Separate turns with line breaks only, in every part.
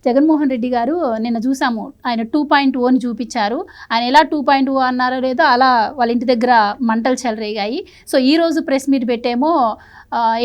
జగన్మోహన్ రెడ్డి గారు నిన్న చూసాము, ఆయన 2.0 చూపించారు. ఆయన ఎలా 2.0 అన్నారో లేదో అలా వాళ్ళ ఇంటి దగ్గర మంటలు చెలరేగాయి. సో ఈరోజు ప్రెస్ మీట్ పెట్టేమో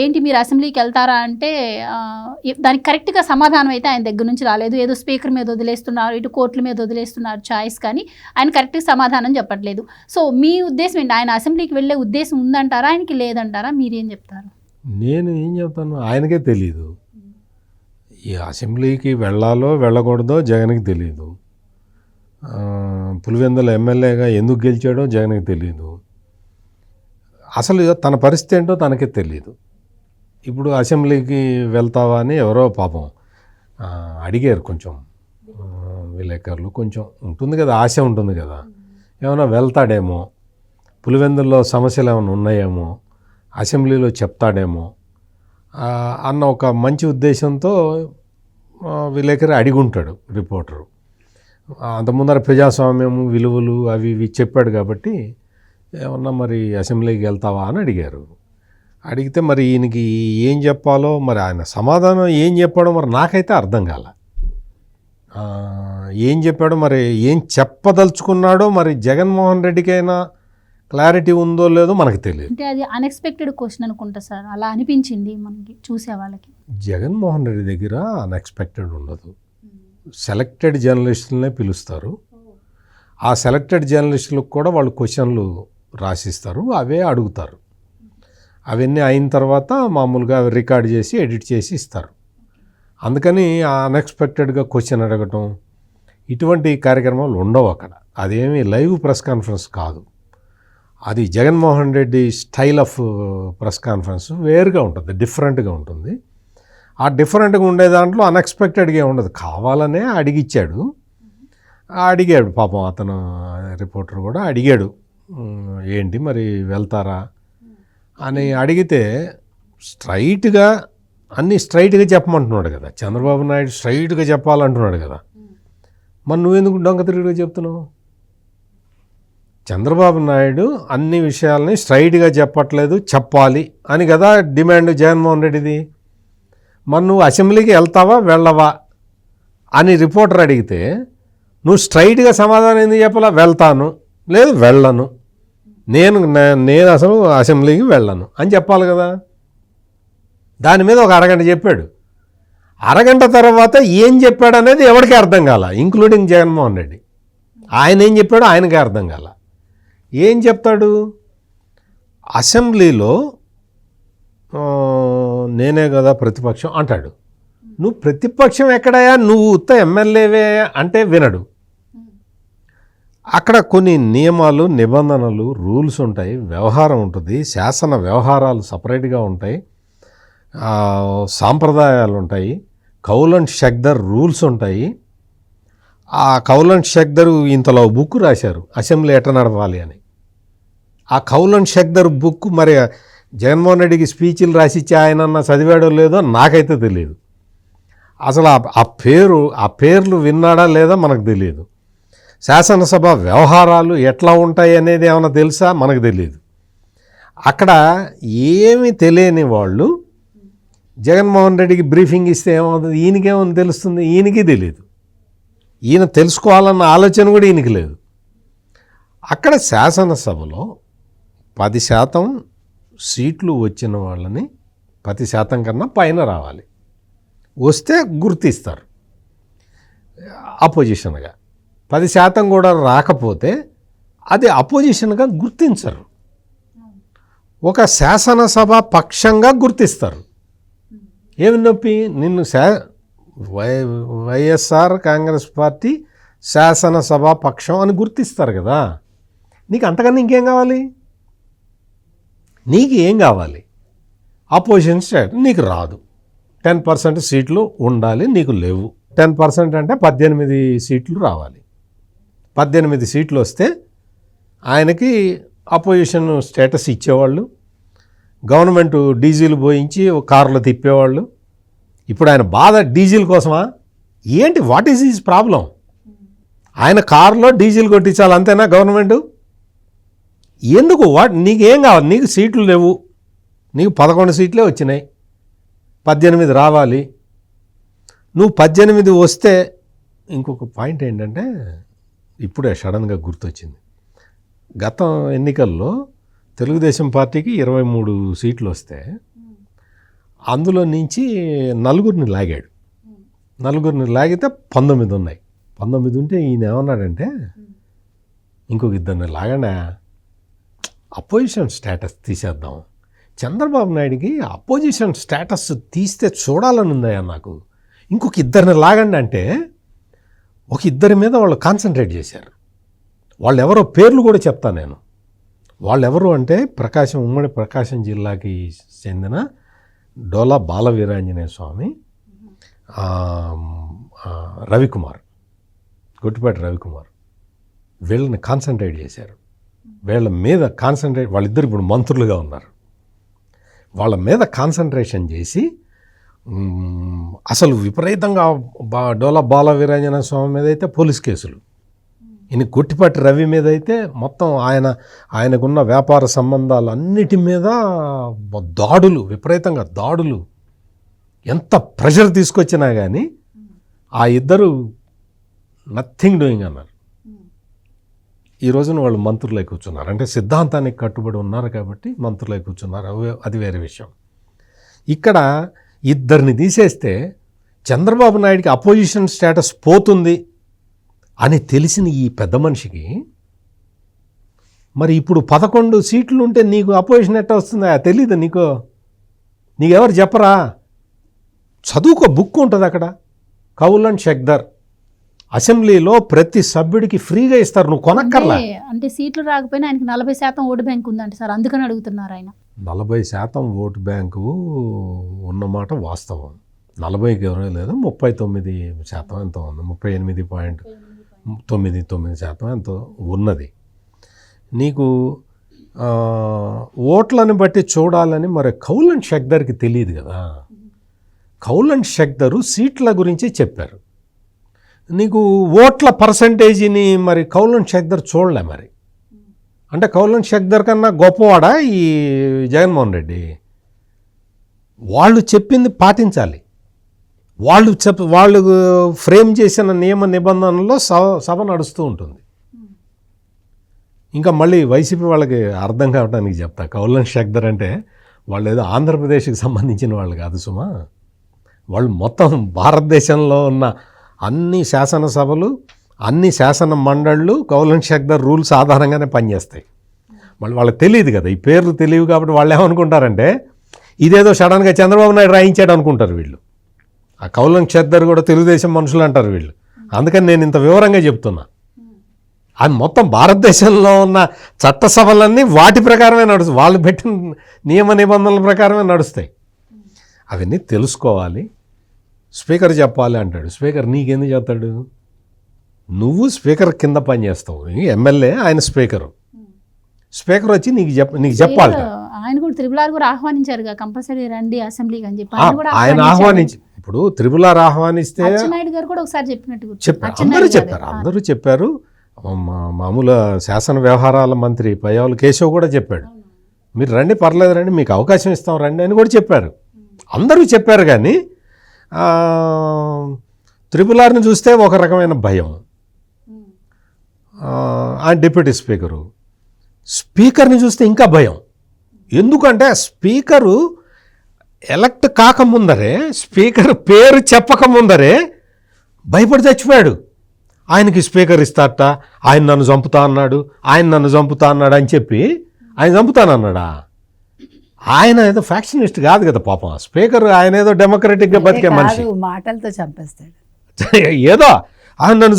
ఏంటి మీరు అసెంబ్లీకి వెళ్తారా అంటే దానికి కరెక్ట్గా సమాధానం అయితే ఆయన దగ్గర నుంచి రాలేదు. ఏదో స్పీకర్ మీద వదిలేస్తున్నారు, ఇటు కోర్టుల మీద వదిలేస్తున్నారు చాయిస్, కానీ ఆయన కరెక్ట్గా సమాధానం చెప్పట్లేదు. సో మీ ఉద్దేశం ఏంటి? ఆయన అసెంబ్లీకి వెళ్ళే ఉద్దేశం ఉందంటారా, ఆయనకి లేదంటారా? మీరేం చెప్తారు?
నేను ఏం చెప్తాను, ఆయనకే తెలీదు. ఈ అసెంబ్లీకి వెళ్ళాలో వెళ్ళకూడదో జగన్కి తెలియదు. పులివెందుల ఎమ్మెల్యేగా ఎందుకు గెలిచాడో జగన్కి తెలియదు. అసలు తన పరిస్థితి ఏంటో తనకే తెలియదు. ఇప్పుడు అసెంబ్లీకి వెళ్తావా అని ఎవరో పాపం అడిగారు, కొంచెం విలేకరులు. కొంచెం ఉంటుంది కదా, ఆశ ఉంటుంది కదా, ఏమైనా వెళ్తాడేమో, పులివెందుల్లో సమస్యలు ఏమైనా ఉన్నాయేమో, అసెంబ్లీలో చెప్తాడేమో అన్న ఒక మంచి ఉద్దేశంతో విలేకరి అడిగి ఉంటాడు రిపోర్టరు. అంతకుముందర ప్రజాస్వామ్యం విలువలు అవి ఇవి చెప్పాడు కాబట్టి ఏమన్నా మరి అసెంబ్లీకి వెళ్తావా అని అడిగారు. అడిగితే మరి ఈయనకి ఏం చెప్పాలో, మరి ఆయన సమాధానం ఏం చెప్పాడో మరి నాకైతే అర్థం కాల. ఏం చెప్పాడో, మరి ఏం చెప్పదలుచుకున్నాడో మరి జగన్మోహన్ రెడ్డికైనా క్లారిటీ ఉందో లేదో మనకు తెలియదు.
అంటే అది అన్ఎక్స్పెక్టెడ్ క్వశ్చన్ అనుకుంటా సార్, అలా అనిపించింది మనకి చూసే వాళ్ళకి.
జగన్మోహన్ రెడ్డి దగ్గర అన్ఎక్స్పెక్టెడ్ ఉండదు. సెలెక్టెడ్ జర్నలిస్టులనే పిలుస్తారు. ఆ సెలెక్టెడ్ జర్నలిస్టులకు కూడా వాళ్ళు క్వశ్చన్లు రాసిస్తారు, అవే అడుగుతారు. అవన్నీ అయిన తర్వాత మామూలుగా రికార్డ్ చేసి ఎడిట్ చేసి ఇస్తారు. అందుకని అన్ఎక్స్పెక్టెడ్గా క్వశ్చన్ అడగటం ఇటువంటి కార్యక్రమాలు ఉండవు అక్కడ. అదేమి లైవ్ ప్రెస్ కాన్ఫరెన్స్ కాదు. అది Jaganmohan Reddy style of press conference వేరుగా ఉంటుంది, డిఫరెంట్గా ఉంటుంది. ఆ డిఫరెంట్గా ఉండే దాంట్లో అన్ఎక్స్పెక్టెడ్గా ఉండదు, కావాలనే అడిగిచ్చాడు. అడిగాడు పాపం అతను రిపోర్టర్ కూడా అడిగాడు, ఏంటి మరి వెళ్తారా అని అడిగితే స్ట్రైట్గా అన్నీ స్ట్రైట్గా చెప్పమంటున్నాడు కదా చంద్రబాబు నాయుడు. స్ట్రైట్గా చెప్పాలంటున్నాడు కదా, మరి నువ్వెందుకు డొంక తిరుగుగా చెప్తున్నావు? చంద్రబాబు నాయుడు అన్ని విషయాలని స్ట్రైట్గా చెప్పట్లేదు, చెప్పాలి అని కదా డిమాండ్ జగన్మోహన్ రెడ్డిది. మరి నువ్వు అసెంబ్లీకి వెళ్తావా వెళ్ళవా అని రిపోర్టర్ అడిగితే నువ్వు స్ట్రైట్గా సమాధానం ఎందుకు చెప్పాలా? వెళ్తాను, లేదు వెళ్ళను, నేను అసలు అసెంబ్లీకి వెళ్ళను అని చెప్పాలి కదా. దాని మీద ఒక అరగంట చెప్పాడు. అరగంట తర్వాత ఏం చెప్పాడు అనేది ఎవరికి అర్థం కాల, ఇంక్లూడింగ్ జగన్మోహన్ రెడ్డి. ఆయన ఏం చెప్పాడో ఆయనకే అర్థం కాల. ఏం చెప్తాడు? అసెంబ్లీలో నేనే కదా ప్రతిపక్షం అంటాడు. నువ్వు ప్రతిపక్షం ఎక్కడయా, నువ్వు ఉత్త ఎమ్మెల్యేవే అంటే వినడు. అక్కడ కొన్ని నియమాలు, నిబంధనలు, రూల్స్ ఉంటాయి, వ్యవహారం ఉంటుంది, శాసన వ్యవహారాలు సపరేట్గా ఉంటాయి, సాంప్రదాయాలు ఉంటాయి, కౌల్ అండ్ షక్దర్ రూల్స్ ఉంటాయి. ఆ కౌల్ అండ్ షక్దర్ ఇంతలో బుక్ రాశారు అసెంబ్లీ ఎట్ట నడపాలి అని. ఆ కౌల్ అండ్ షక్దర్ బుక్ మరి జగన్మోహన్ రెడ్డికి స్పీచ్లు రాసిచ్చి ఆయన చదివాడో లేదో నాకైతే తెలియదు. అసలు ఆ పేర్లు విన్నాడా లేదా మనకు తెలియదు. శాసనసభ వ్యవహారాలు ఎట్లా ఉంటాయి అనేది ఏమైనా తెలుసా? మనకు తెలియదు. అక్కడ ఏమీ తెలియని వాళ్ళు జగన్మోహన్ రెడ్డికి బ్రీఫింగ్ ఇస్తే ఏమవుతుంది? ఈయనకేమని తెలుస్తుంది? ఈయనకి తెలియదు. ఈయన తెలుసుకోవాలన్న ఆలోచన కూడా ఈయనకి లేదు. అక్కడ శాసనసభలో 10% సీట్లు వచ్చిన వాళ్ళని 10% కన్నా పైన రావాలి, వస్తే గుర్తిస్తారు అపోజిషన్గా. 10% కూడా రాకపోతే అది అపోజిషన్గా గుర్తించరు, ఒక శాసనసభ పక్షంగా గుర్తిస్తారు. ఏమి నొప్పి? నిన్ను వైఎస్ఆర్ కాంగ్రెస్ పార్టీ శాసనసభ పక్షం అని గుర్తిస్తారు కదా. నీకు అంతకన్నా ఇంకేం కావాలి? నీకు ఏం కావాలి? అపోజిషన్ స్టేట్ నీకు రాదు, 10% సీట్లు ఉండాలి, నీకు లేవు. 10% అంటే 18 సీట్లు రావాలి. 18 సీట్లు వస్తే ఆయనకి అపోజిషన్ స్టేటస్ ఇచ్చేవాళ్ళు, గవర్నమెంట్ డీజిల్ పోయించి కారులో తిప్పేవాళ్ళు. ఇప్పుడు ఆయన బాధ డీజిల్ కోసమా ఏంటి? What is his problem? ఆయన కారులో డీజిల్ కొట్టించాలి అంతేనా గవర్నమెంట్? ఎందుకు? నీకేం కావాలి? నీకు సీట్లు లేవు, నీకు 11 సీట్లే వచ్చినాయి, 18 రావాలి. నువ్వు 18 వస్తే ఇంకొక పాయింట్ ఏంటంటే ఇప్పుడే సడన్గా గుర్తొచ్చింది. గత ఎన్నికల్లో తెలుగుదేశం పార్టీకి 23 సీట్లు వస్తే అందులో నుంచి 4 లాగాడు. 4 లాగితే 19 ఉన్నాయి. 19 ఉంటే ఈయన ఏమన్నాడంటే ఇంకొక 2 లాగానే అపోజిషన్ స్టేటస్ తీసేద్దాం. చంద్రబాబు నాయుడికి అపోజిషన్ స్టేటస్ తీస్తే చూడాలని ఉందయ్యా నాకు, ఇంకొక 2 లాగండి అంటే ఒక 2 మీద వాళ్ళు కాన్సన్ట్రేట్ చేశారు. వాళ్ళు ఎవరో పేర్లు కూడా చెప్తాను నేను. వాళ్ళు ఎవరు అంటే ఉమ్మడి ప్రకాశం జిల్లాకి చెందిన డోలా బాలవీరాంజనేయ స్వామి, రవికుమార్, గుట్టిపాటి రవికుమార్, వీళ్ళని కాన్సన్ట్రేట్ చేశారు. వీళ్ళ మీద కాన్సన్ట్రేట్, వాళ్ళిద్దరు ఇప్పుడు మంత్రులుగా ఉన్నారు. వాళ్ళ మీద కాన్సన్ట్రేషన్ చేసి అసలు విపరీతంగా డోలా బాలవీరాంజనేయ స్వామి మీద అయితే పోలీస్ కేసులు, ఈయన గుట్టిపాటి రవి మీద అయితే మొత్తం ఆయనకున్న వ్యాపార సంబంధాలు అన్నిటి మీద దాడులు, విపరీతంగా దాడులు. ఎంత ప్రెషర్ తీసుకొచ్చినా కానీ ఆ ఇద్దరు నథింగ్ డూయింగ్ అన్నారు. ఈ రోజున వాళ్ళు మంత్రులై కూర్చున్నారు. అంటే సిద్ధాంతానికి కట్టుబడి ఉన్నారు కాబట్టి మంత్రులై కూర్చున్నారు, అది వేరే విషయం. ఇక్కడ 2 తీసేస్తే చంద్రబాబు నాయుడికి అపోజిషన్ స్టేటస్ పోతుంది అని తెలిసిన ఈ పెద్ద మనిషికి మరి ఇప్పుడు 11 సీట్లు ఉంటే నీకు అపోజిషన్ ఎట్లా వస్తుందా తెలీదు నీకెవరు చెప్పరా? చదువుకో, బుక్ ఉంటుంది అక్కడ, కౌల్ అండ్ షెక్దర్. అసెంబ్లీలో ప్రతి సభ్యుడికి ఫ్రీగా ఇస్తారు, నువ్వు కొనక్కర్లా.
అంటే సీట్లు రాకపోయినా ఆయనకి 40% ఓటు బ్యాంక్ ఉందంట సార్, అందుకని అడుగుతున్నారు ఆయన.
40% ఓటు బ్యాంకు ఉన్నమాట వాస్తవం. 40కి ఎవరో లేదు, 39% ఎంతో ఉంది, 38.99% ఎంతో ఉన్నది. నీకు ఓట్లను బట్టి చూడాలని మరి కౌల్ అండ్ షెక్దర్కి తెలియదు కదా. కౌల్ అండ్ షెక్దరు సీట్ల గురించి చెప్పారు. నీకు ఓట్ల పర్సంటేజీని మరి కౌల్ అండ్ షెక్దర్ చూడలే. మరి అంటే కౌల్ అండ్ షెక్దర్ కన్నా గొప్పవాడా ఈ జగన్మోహన్ రెడ్డి? వాళ్ళు చెప్పింది పాటించాలి. వాళ్ళు ఫ్రేమ్ చేసిన నియమ నిబంధనల్లో సభ నడుస్తూ ఉంటుంది. ఇంకా మళ్ళీ వైసీపీ వాళ్ళకి అర్థం కావడానికి చెప్తా, కౌల్ అండ్ షెక్దర్ అంటే వాళ్ళు ఏదో ఆంధ్రప్రదేశ్కి సంబంధించిన వాళ్ళు కాదు సుమా. వాళ్ళు మొత్తం భారతదేశంలో ఉన్న అన్ని శాసనసభలు, అన్ని శాసన మండళ్ళు కౌల్ అండ్ షెక్దర్ రూల్స్ ఆధారంగానే పనిచేస్తాయి. మళ్ళీ వాళ్ళకి తెలియదు కదా, ఈ పేర్లు తెలియవు కాబట్టి వాళ్ళు ఏమనుకుంటారంటే ఇదేదో సడన్గా చంద్రబాబు నాయుడు రాయించాడు అనుకుంటారు వీళ్ళు. ఆ కౌల్ అండ్ షెక్దర్ కూడా తెలుగుదేశం మనుషులు అంటారు వీళ్ళు. అందుకని నేను ఇంత వివరంగా చెప్తున్నా. అది మొత్తం భారతదేశంలో ఉన్న చట్టసభలన్నీ వాటి ప్రకారమే నడుస్తాయి, వాళ్ళు పెట్టిన నియమ నిబంధనల ప్రకారమే నడుస్తాయి. అవన్నీ తెలుసుకోవాలి. స్పీకర్ చెప్పాలి అంటాడు. స్పీకర్ నీకెందుకు చెప్తాడు? నువ్వు స్పీకర్ కింద పని చేస్తావు, ఎమ్మెల్యే, ఆయన స్పీకరు. స్పీకర్ వచ్చి నీకు చెప్పాలి.
ఆయన కూడా త్రిపుల్ కూడా ఆహ్వానించారు, కంపల్సరీ రండి అసెంబ్లీకి అని చెప్పి
ఆయన ఆహ్వానించి, ఇప్పుడు త్రిపుల్ ఆహ్వానిస్తే
నాయుడు గారు కూడా ఒకసారి
చెప్పారు, అందరూ చెప్పారు. మామూలు శాసన వ్యవహారాల మంత్రి పయ్యావుల కేశవ్ కూడా చెప్పాడు, మీరు రండి, పర్లేదు రండి, మీకు అవకాశం ఇస్తాం రండి అని కూడా చెప్పారు. అందరూ చెప్పారు. కానీ త్రిపుల్ ఆర్ని చూస్తే ఒక రకమైన భయం. ఆయన డిప్యూటీ స్పీకర్ని చూస్తే ఇంకా భయం. ఎందుకంటే స్పీకరు ఎలక్ట్ కాకముందరే, స్పీకర్ పేరు చెప్పకముందరే భయపడి చచ్చిపోయాడు. ఆయనకి స్పీకర్ ఇస్తారట, ఆయన నన్ను చంపుతా అన్నాడు అని చెప్పి ఆయన చంపుతానన్నాడా? ఆయన ఏదో ఫ్యాక్షనిస్ట్ కాదు కదా పాపం. స్పీకర్ ఆయన ఏదో డెమోక్రటిక్గా బతికే మనిషి, మాటలతో చంపేస్తాడు. ఏదో ఆయన నన్ను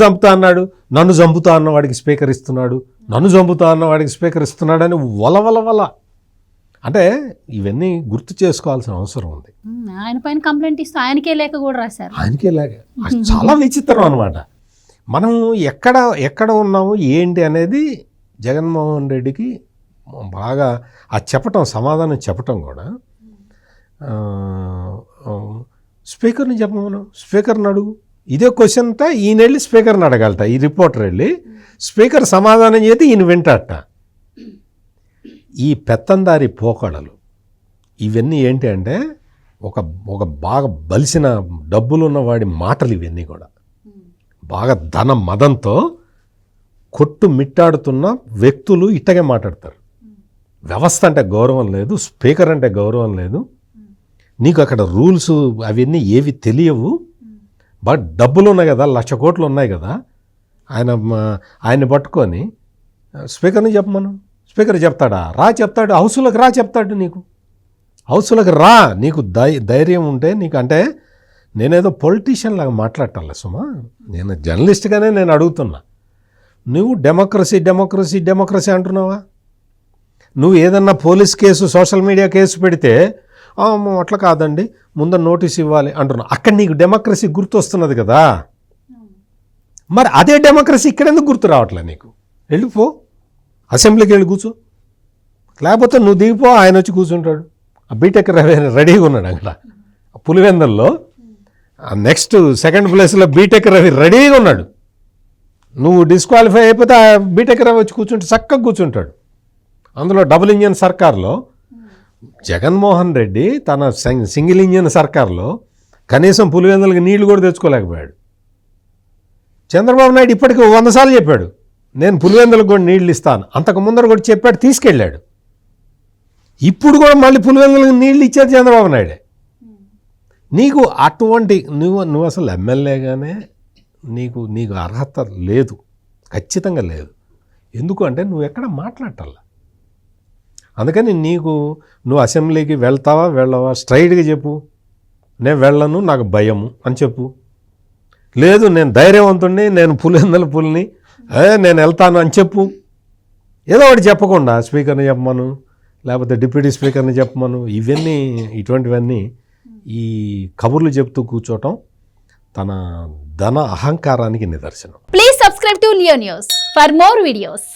చంపుతా అన్న వాడికి స్పీకర్ ఇస్తున్నాడు, అని వల అంటే ఇవన్నీ గుర్తు చేసుకోవాల్సిన అవసరం ఉంది.
ఆయన పైన కంప్లైంట్ ఇస్తూ ఆయనకే లేఖ కూడా రాశారు.
చాలా విచిత్రం అనమాట. మనం ఎక్కడ ఉన్నాము ఏంటి అనేది జగన్మోహన్ రెడ్డికి బాగా సమాధానం చెప్పటం కూడా. స్పీకర్ని చెప్పమను, స్పీకర్ని అడుగు. ఇదే క్వశ్చన్ అంతా ఈయన వెళ్ళి స్పీకర్ని అడగలట, ఈ రిపోర్టర్ వెళ్ళి స్పీకర్ సమాధానం చేసి ఈయన వింటాట. ఈ పెత్తందారి పోకడలు ఇవన్నీ ఏంటి అంటే ఒక బాగా బలిసిన డబ్బులున్న వాడి మాటలు ఇవన్నీ కూడా. బాగా ధన మదంతో కొట్టు మిట్టాడుతున్న వ్యక్తులు ఇట్టగే మాట్లాడతారు. వ్యవస్థ అంటే గౌరవం లేదు, స్పీకర్ అంటే గౌరవం లేదు, నీకు అక్కడ రూల్స్ అవన్నీ ఏవి తెలియవు. బట్ డబ్బులు ఉన్నాయి కదా, 1,00,000 కోట్లు ఉన్నాయి కదా, ఆయన్ని పట్టుకొని స్పీకర్ని చెప్పమను. స్పీకర్ చెప్తాడా? చెప్తాడు. హౌస్లోకి చెప్తాడు. నీకు హౌస్లోకి నీకు ధైర్యం ఉంటే నీకు. అంటే నేనేదో పొలిటీషియన్ లాగా మాట్లాడాల సుమా, నేను జర్నలిస్ట్గానే నేను అడుగుతున్నా. నువ్వు డెమోక్రసీ అంటున్నావా? నువ్వు ఏదన్నా police case, social media case పెడితే అట్లా కాదండి, ముందర నోటీస్ ఇవ్వాలి అంటున్నావు. అక్కడ నీకు డెమోక్రసీ గుర్తు వస్తున్నది కదా. మరి అదే డెమోక్రసీ ఇక్కడ ఎందుకు గుర్తు రావట్లే నీకు? వెళ్ళిపో, అసెంబ్లీకి వెళ్ళి కూర్చో, లేకపోతే నువ్వు దిగిపో, ఆయన వచ్చి కూర్చుంటాడు. ఆ బీటెక్ రెడీగా ఉన్నాడు అక్కడ పులివెందల్లో. నెక్స్ట్ సెకండ్ ప్లేస్లో బీటెక్ రవి రెడీగా ఉన్నాడు. నువ్వు డిస్క్వాలిఫై అయిపోతే ఆ బీటెక్ రవి వచ్చి కూర్చుంటే చక్కగా కూర్చుంటాడు. అందులో డబుల్ ఇంజిన్ సర్కార్లో జగన్మోహన్ రెడ్డి తన సింగిల్ ఇంజిన్ సర్కార్లో కనీసం పులివెందులకి నీళ్లు కూడా తెచ్చుకోలేకపోయాడు. చంద్రబాబు నాయుడు ఇప్పటికీ 100 సార్లు చెప్పాడు, నేను పులివెందులకు కూడా నీళ్లు ఇస్తాను. అంతకు ముందర కూడా చెప్పాడు, తీసుకెళ్ళాడు. ఇప్పుడు కూడా మళ్ళీ పులివెందులకు నీళ్లు ఇచ్చారు చంద్రబాబు నాయుడే. నీకు అటువంటి నువ్వు అసలు ఎమ్మెల్యేగానే నీకు అర్హత లేదు, ఖచ్చితంగా లేదు. ఎందుకు అంటే నువ్వు ఎక్కడ మాట్లాడాలా. అందుకని నువ్వు అసెంబ్లీకి వెళ్తావా వెళ్ళవా స్ట్రైట్గా చెప్పు. నేను వెళ్ళను, నాకు భయము అని చెప్పు. లేదు నేను ధైర్యవంతుడిని, నేను పులివెందుల పులిని, నేను వెళ్తాను అని చెప్పు. ఏదో ఒకటి చెప్పకుండా స్పీకర్ని చెప్పమను, లేకపోతే డిప్యూటీ స్పీకర్ని చెప్పమను. ఇటువంటివన్నీ ఈ కబుర్లు చెప్తూ కూర్చోవటం తన ధన అహంకారానికి నిదర్శనం.
Please subscribe to Leo news for more videos.